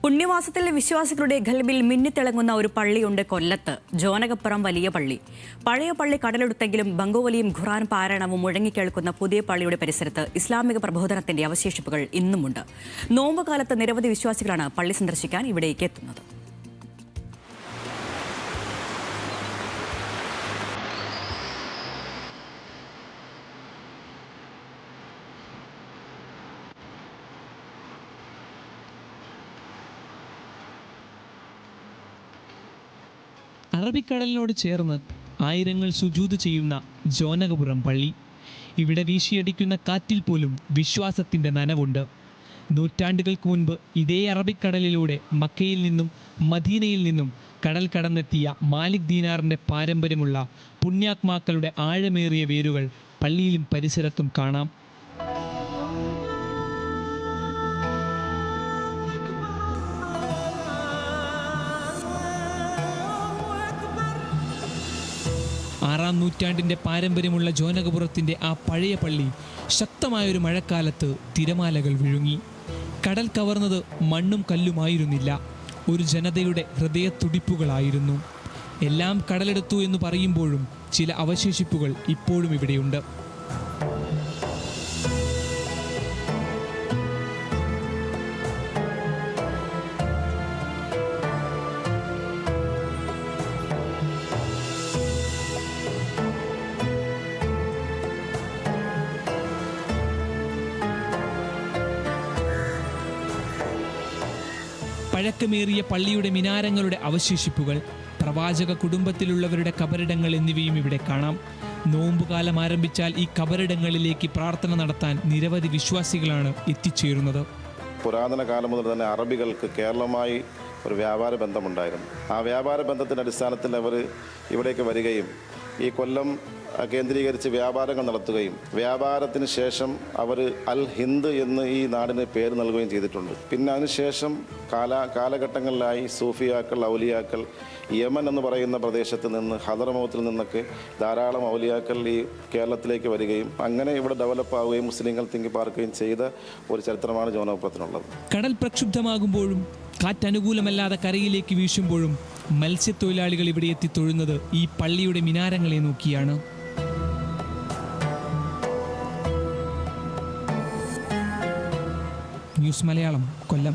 പുണ്യവാസത്തിലെ വിശ്വാസികളുടെ ഖൽബിൽ മിന്നിത്തിളങ്ങുന്ന ഒരു പള്ളിയുണ്ട് കൊല്ലത്ത്. ജോനകപ്പുറം വലിയ പള്ളി. പഴയ പള്ളി കടലെടുത്തെങ്കിലും ബംഗോവലിയും ഖുറാൻ പാരായണവും മുഴങ്ങിക്കേൾക്കുന്ന പുതിയ പള്ളിയുടെ പരിസരത്ത് ഇസ്ലാമിക പ്രബോധനത്തിന്റെ അവശേഷിപ്പുകൾ ഇന്നുമുണ്ട്. നോമ്പുകാലത്ത് നിരവധി വിശ്വാസികളാണ് പള്ളി സന്ദർശിക്കാൻ ഇവിടേക്ക് എത്തുന്നത്. അറബിക്കടലിനോട് ചേർന്ന് ആയിരങ്ങൾ സുജൂദ് ചെയ്യുന്ന ജോനകപുരം പള്ളി. ഇവിടെ വീശിയടിക്കുന്ന കാറ്റിൽ പോലും വിശ്വാസത്തിൻ്റെ നനവുണ്ട്. നൂറ്റാണ്ടുകൾക്ക് മുൻപ് ഇതേ അറബിക്കടലിലൂടെ മക്കയിൽ നിന്നും മദീനയിൽ നിന്നും കടൽ കടന്നെത്തിയ മാലിക് ദീനാറിൻ്റെ പാരമ്പര്യമുള്ള പുണ്യാത്മാക്കളുടെ ആഴമേറിയ വേരുകൾ പള്ളിയിലും പരിസരത്തും കാണാം. ആറാം നൂറ്റാണ്ടിൻ്റെ പാരമ്പര്യമുള്ള ജോനകപുരത്തിൻ്റെ ആ പഴയ പള്ളി ശക്തമായൊരു മഴക്കാലത്ത് തിരമാലകൾ വിഴുങ്ങി. കടൽ കവർന്നത് മണ്ണും കല്ലുമായിരുന്നില്ല, ഒരു ജനതയുടെ ഹൃദയത്തുടിപ്പുകളായിരുന്നു. എല്ലാം കടലെടുത്തു എന്ന് പറയുമ്പോഴും ചില അവശേഷിപ്പുകൾ ഇപ്പോഴും ഇവിടെയുണ്ട്. പഴക്കമേറിയ പള്ളിയുടെ മിനാരങ്ങളുടെ അവശേഷിപ്പുകൾ, പ്രവാചക കുടുംബത്തിലുള്ളവരുടെ കബറിടങ്ങൾ എന്നിവയും ഇവിടെ കാണാം. നോമ്പുകാലം ആരംഭിച്ചാൽ ഈ കബറിടങ്ങളിലേക്ക് പ്രാർത്ഥന നടത്താൻ നിരവധി വിശ്വാസികളാണ് എത്തിച്ചേരുന്നത്. പുരാതന കാലം മുതൽ തന്നെ അറബികൾക്ക് കേരളവുമായി ഒരു വ്യാപാര ബന്ധമുണ്ടായിരുന്നു. ആ വ്യാപാര ബന്ധത്തിൻ്റെ അടിസ്ഥാനത്തിൽ അവർ ഇവിടേക്ക് വരികയും ഈ കൊല്ലം കേന്ദ്രീകരിച്ച് വ്യാപാരങ്ങൾ നടത്തുകയും വ്യാപാരത്തിന് ശേഷം അവർ അൽ ഹിന്ദ് എന്ന് ഈ നാടിന് പേര് നൽകുകയും ചെയ്തിട്ടുണ്ട്. പിന്നെ അതിനുശേഷം കാലഘട്ടങ്ങളിലായി സൂഫിയാക്കൾ, ഔലിയാക്കൾ യമൻ എന്ന് പറയുന്ന പ്രദേശത്ത് നിന്ന്, ഹദർമൗത്തിൽ നിന്നൊക്കെ ധാരാളം ഔലിയാക്കൾ ഈ കേരളത്തിലേക്ക് വരികയും അങ്ങനെ ഇവിടെ ഡെവലപ്പ് ആവുകയും മുസ്ലിങ്ങൾ തിങ്ങി പാർക്കുകയും ചെയ്ത ഒരു ചരിത്രമാണ് ജോനകപുരത്തിനുള്ളത്. കടൽ പ്രക്ഷുബ്ധമാകുമ്പോഴും കാറ്റനുകൂലമല്ലാതെ കരയിലേക്ക് വീശുമ്പോഴും മത്സ്യത്തൊഴിലാളികൾ ഇവിടെ എത്തി തൊഴുന്നത് ഈ പള്ളിയുടെ മിനാരങ്ങളെ നോക്കിയാണ്. ന്യൂസ് മലയാളം, കൊല്ലം.